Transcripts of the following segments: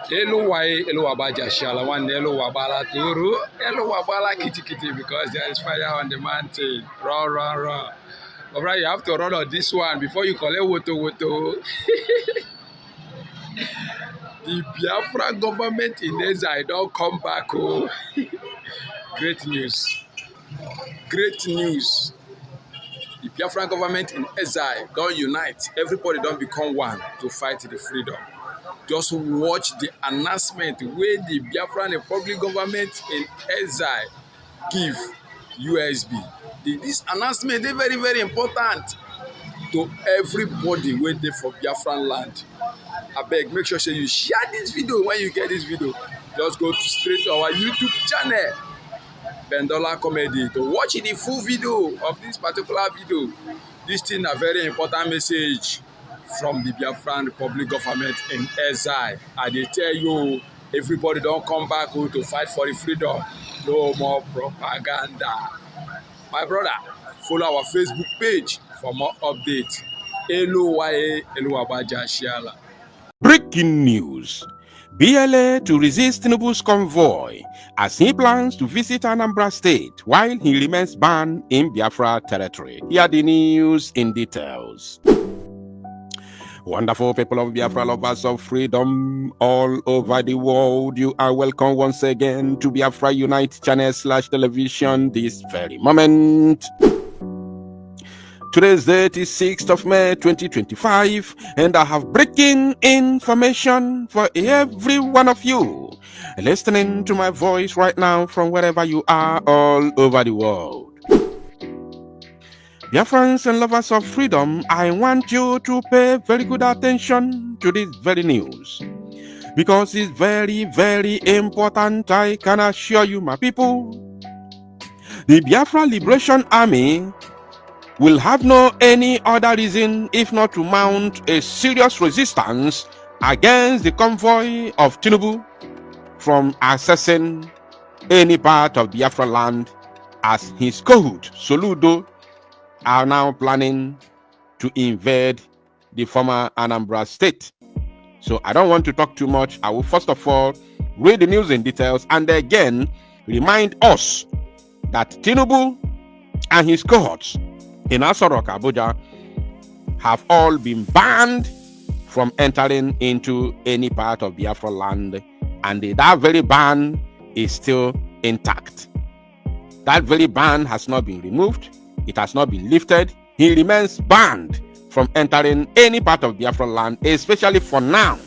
Elu wae, elu wabaja shala one, elu wabala turu, elu wabala kitty kitty because there is fire on the mountain. Run, run, run. But right, you have to run on this one before you collect woto. The Biafran government in exile don't come back. Oh, great news! Great news! The Biafran government in exile don't unite. Everybody don't become one to fight the freedom. Just watch the announcement where the Biafran Republic government in exile give USB. This announcement is very, very important to everybody waiting for Biafran land. I beg, make sure you share this video. When you get this video, just go straight to our YouTube channel, Bendola Comedy, to watch the full video of this particular video. This thing a very important message from the Biafran Republic government in exile. And they tell you, everybody don't come back to fight for the freedom. No more propaganda. My brother, follow our Facebook page for more updates. Breaking news. BLA to resist Tinubu's convoy as he plans to visit Anambra State while he remains banned in Biafra territory. Here are the news in details. Wonderful people of Biafra, lovers of freedom all over the world, you are welcome once again to Biafra Unite channel /television this very moment. Today is the 36th of May 2025, and I have breaking information for every one of you listening to my voice right now from wherever you are all over the world. Biafrans and lovers of freedom, I want you to pay very good attention to this very news because it's very, very important. I can assure you, my people, the Biafra Liberation Army will have no any other reason if not to mount a serious resistance against the convoy of Tinubu from accessing any part of Biafra land, as his cohort Soludo are now planning to invade the former Anambra State. So I don't want to talk too much. I will first of all read the news in details and again remind us that Tinubu and his cohorts in Asorok, Abuja, have all been banned from entering into any part of Biafra land, and that very ban is still intact. That very ban has not been removed. It has not been lifted. He remains banned from entering any part of Biafra land, especially for now,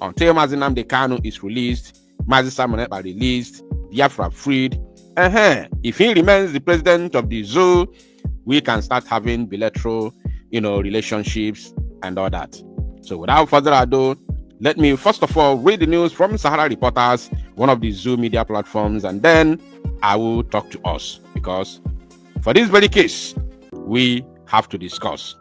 until Mazi Nnamdi Kanu is released, Mazi Simon Ekpa released, Biafra freed. If he remains the president of the zoo, we can start having bilateral, relationships and all that. So without further ado, let me first of all read the news from Sahara Reporters, one of the Zoo media platforms, and then I will talk to us, because for this very case, we have to discuss.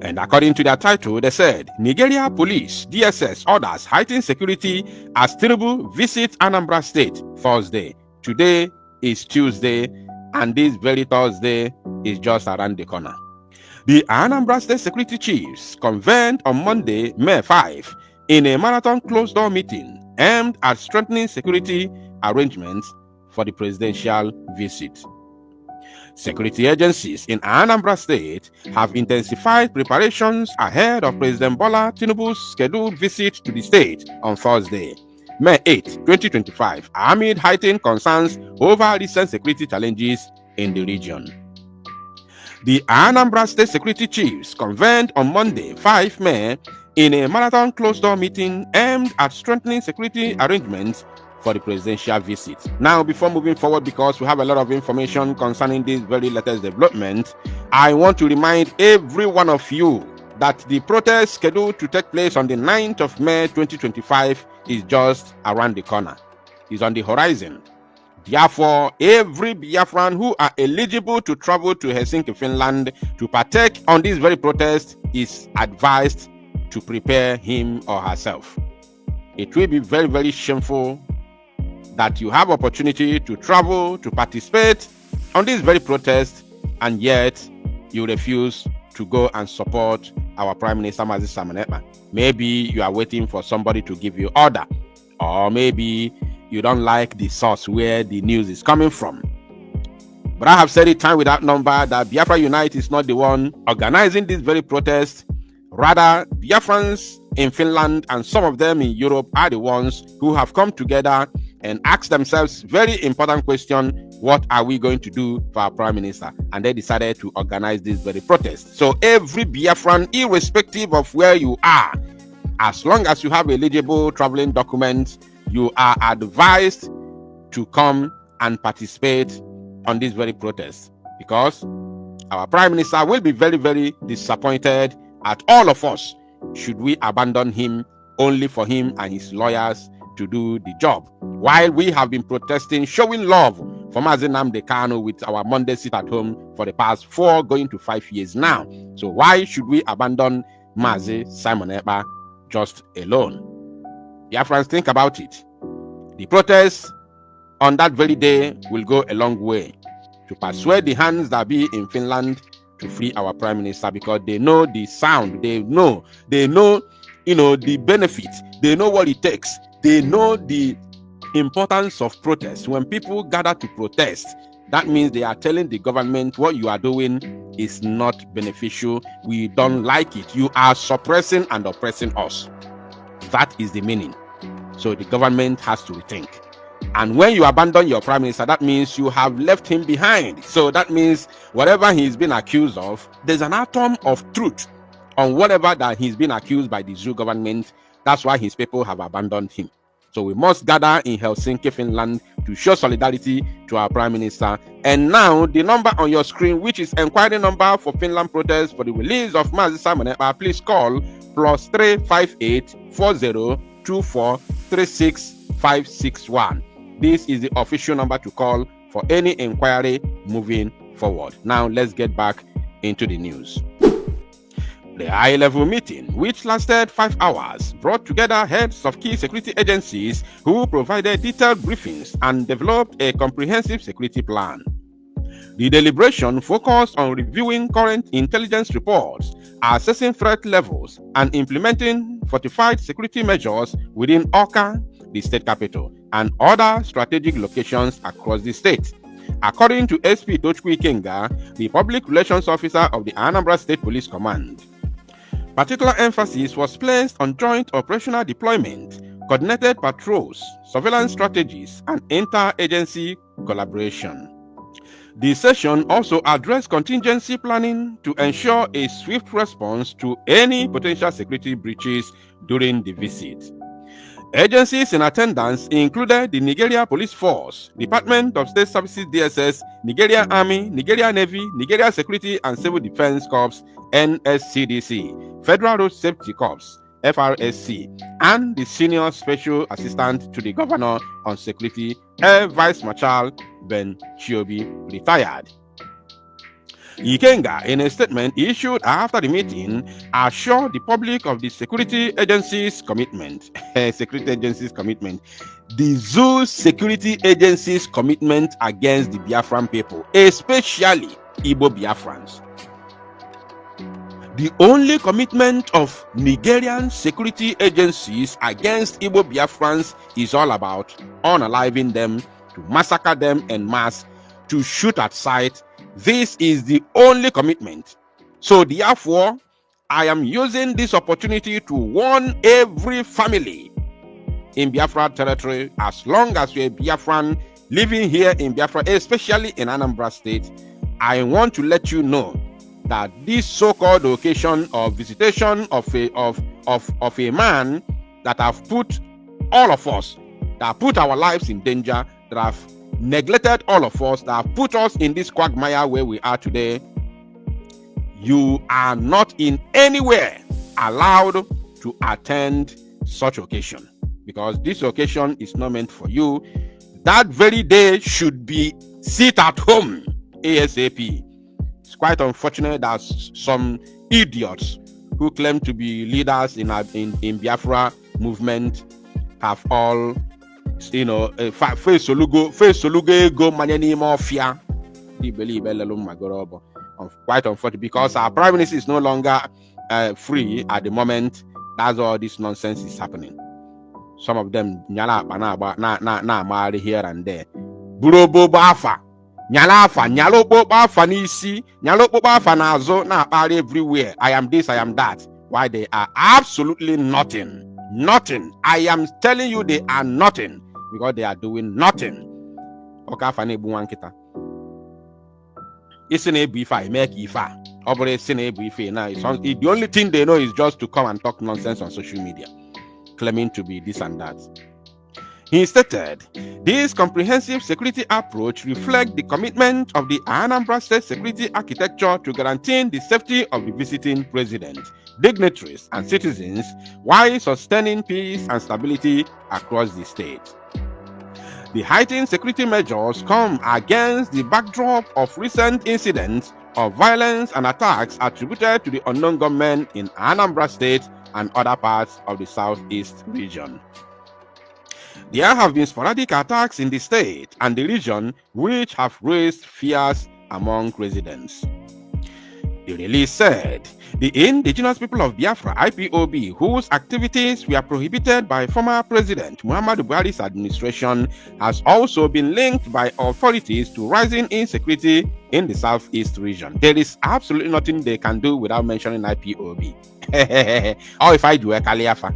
And according to their title, they said, Nigeria Police, DSS, orders heightened security as Tinubu visits Anambra State Thursday. Today is Tuesday, and this very Thursday is just around the corner. The Anambra State Security Chiefs convened on Monday, May 5, in a marathon closed-door meeting aimed at strengthening security arrangements for the presidential visit. Security agencies in Anambra State have intensified preparations ahead of President Bola Tinubu's scheduled visit to the state on Thursday, May 8, 2025, amid heightened concerns over recent security challenges in the region. The Anambra State Security Chiefs convened on Monday, 5 May, in a marathon closed-door meeting aimed at strengthening security arrangements for the presidential visit. Now, before moving forward, because we have a lot of information concerning this very latest development, I want to remind every one of you that the protest scheduled to take place on the 9th of May 2025 is just around the corner. It's on the horizon. Therefore, every Biafran who are eligible to travel to Helsinki, Finland to partake on this very protest is advised to prepare him or herself. It will be very, very shameful that you have opportunity to travel to participate on this very protest and yet you refuse to go and support our Prime Minister Mazi Simon Ekpa. Maybe you are waiting for somebody to give you order, or maybe you don't like the source where the news is coming from. But I have said it time without number that Biafra Unite is not the one organizing this very protest. Rather, biafrans in Finland and some of them in Europe are the ones who have come together and asked themselves very important question: what are we going to do for our Prime Minister? And they decided to organize this very protest. So every Biafran, irrespective of where you are, as long as you have eligible traveling documents, you are advised to come and participate on this very protest, because our Prime Minister will be very, very disappointed at all of us should we abandon him only for him and his lawyers to do the job. While we have been protesting, showing love for Mazi Nnamdi Kanu with our Monday sit at home for the past 4 going to 5 years now. So why should we abandon Mazi Simon Ekpa just alone? Biafrans, think about it. The protest on that very day will go a long way to persuade the hands that be in Finland to free our Prime Minister, because they know the sound, they know, the benefits, they know what it takes, they know the importance of protest. When people gather to protest, that means they are telling the government what you are doing is not beneficial. We don't like it. You are suppressing and oppressing us. That is the meaning. So the government has to rethink. And when you abandon your Prime Minister, that means you have left him behind. So that means whatever he's been accused of, there's an atom of truth on whatever that he's been accused by the zoo government. That's why his people have abandoned him. So we must gather in Helsinki, Finland, to show solidarity to our Prime Minister. And now the number on your screen, which is inquiry number for Finland protest for the release of Mazi Simon Ekpa, please call +358 4024 36561. This is the official number to call for any inquiry moving forward. Now let's get back into the news. The high-level meeting, which lasted 5 hours, brought together heads of key security agencies who provided detailed briefings and developed a comprehensive security plan. The deliberation focused on reviewing current intelligence reports, assessing threat levels, and implementing fortified security measures within Awka, the state capital, and other strategic locations across the state. According to SP Tochukwu Ikenga, the public relations officer of the Anambra State Police Command, particular emphasis was placed on joint operational deployment, coordinated patrols, surveillance strategies, and inter-agency collaboration. The session also addressed contingency planning to ensure a swift response to any potential security breaches during the visit. Agencies in attendance included the Nigeria Police Force, Department of State Services DSS, Nigeria Army, Nigeria Navy, Nigeria Security and Civil Defense Corps, NSCDC, Federal Road Safety Corps, FRSC, and the Senior Special Assistant to the Governor on Security, Air Vice Marshal Ben Chiobi, retired. Ikenga, in a statement issued after the meeting, assured the public of the security agency's commitment. The zoo security agency's commitment against the Biafran people, especially Igbo Biafrans. The only commitment of Nigerian security agencies against Igbo Biafrans is all about unaliving them, to massacre them en masse, to shoot at sight. This is the only commitment. So therefore, I am using this opportunity to warn every family in Biafra territory, as long as you're a Biafran living here in Biafra, especially in Anambra State, I want to let you know that this so-called occasion of visitation of a man that have put all of us, that put our lives in danger, that have neglected all of us, that have put us in this quagmire where we are today, you are not in anywhere allowed to attend such occasion, because this occasion is not meant for you. That very day should be sit at home ASAP. It's quite unfortunate that some idiots who claim to be leaders in Biafra movement have all, face solugo go manyani mafia. Quite unfortunate, because our Prime Minister is no longer free at the moment. That's all this nonsense is happening. Some of them na marry here and there. Burobo bafa. Nyalafa, nyalopo bafa nisi, nyalopo bafa nazo na party everywhere. I am this, I am that. Why they are absolutely nothing. Nothing. I am telling you they are nothing. Because they are doing nothing. Okafa ne buwankita. It's an ABFI, make IFA. Now, the only thing they know is just to come and talk nonsense on social media, claiming to be this and that. He stated, this comprehensive security approach reflects the commitment of the Anambra State security architecture to guaranteeing the safety of the visiting president, dignitaries, and citizens while sustaining peace and stability across the state. The heightened security measures come against the backdrop of recent incidents of violence and attacks attributed to the unknown government in Anambra State and other parts of the southeast region. There have been sporadic attacks in the state and the region which have raised fears among residents. The release said, the indigenous people of Biafra, IPOB, whose activities were prohibited by former President Muhammadu Buhari's administration, has also been linked by authorities to rising insecurity in the southeast region. There is absolutely nothing they can do without mentioning IPOB. Or if I do a Kaliafa.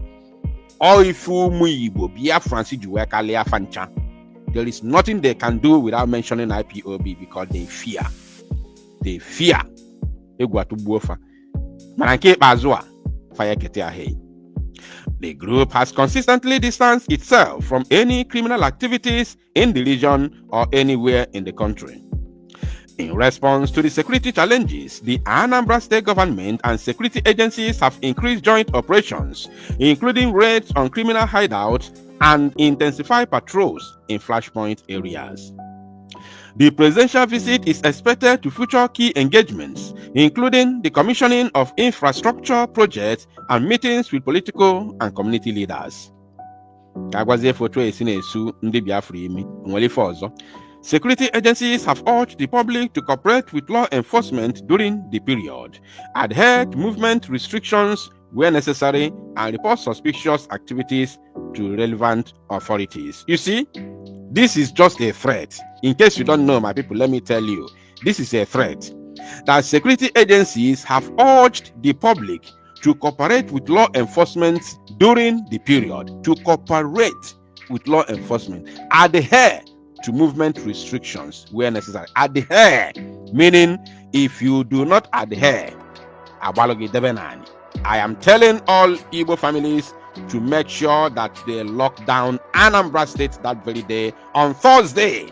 Or if Biafrans do a Kaliafa. There is nothing they can do without mentioning IPOB because they fear. They fear. The group has consistently distanced itself from any criminal activities in the region or anywhere in the country. In response to the security challenges, the Anambra State government and security agencies have increased joint operations, including raids on criminal hideouts and intensified patrols in flashpoint areas. The presidential visit is expected to feature key engagements, including the commissioning of infrastructure projects and meetings with political and community leaders. Security agencies have urged the public to cooperate with law enforcement during the period, adhere to movement restrictions where necessary, and report suspicious activities to relevant authorities. You see, this is just a threat. In case you don't know, my people, let me tell you, this is a threat that security agencies have urged the public to cooperate with law enforcement during the period, to cooperate with law enforcement, adhere to movement restrictions where necessary. Adhere, meaning if you do not adhere, I am telling all Igbo families to make sure that they lock down Anambra State that very day. On Thursday,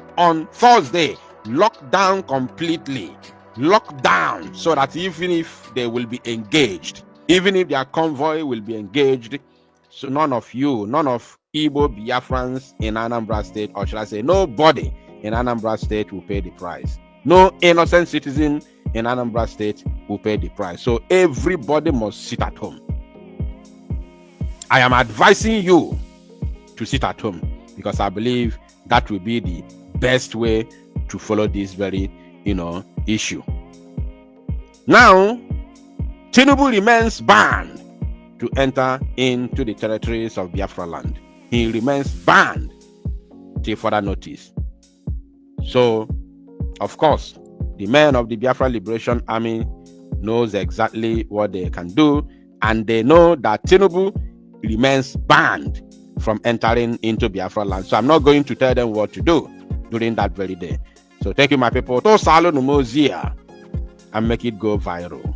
lock down completely. Lock down so that even if they will be engaged, even if their convoy will be engaged, so none of Igbo biafrans in Anambra State, or should I say nobody in Anambra State, will pay the price. No innocent citizen in Anambra State will pay the price. So everybody must sit at home. I am advising you to sit at home because I believe that will be the best way to follow this very, issue. Now, Tinubu remains banned to enter into the territories of Biafra land. He remains banned till further notice. So, of course, the men of the Biafra Liberation Army knows exactly what they can do, and they know that Tinubu remains banned from entering into Biafra land. So I'm not going to tell them what to do during that very day. So thank you, my people. To salo numozia and make it go viral.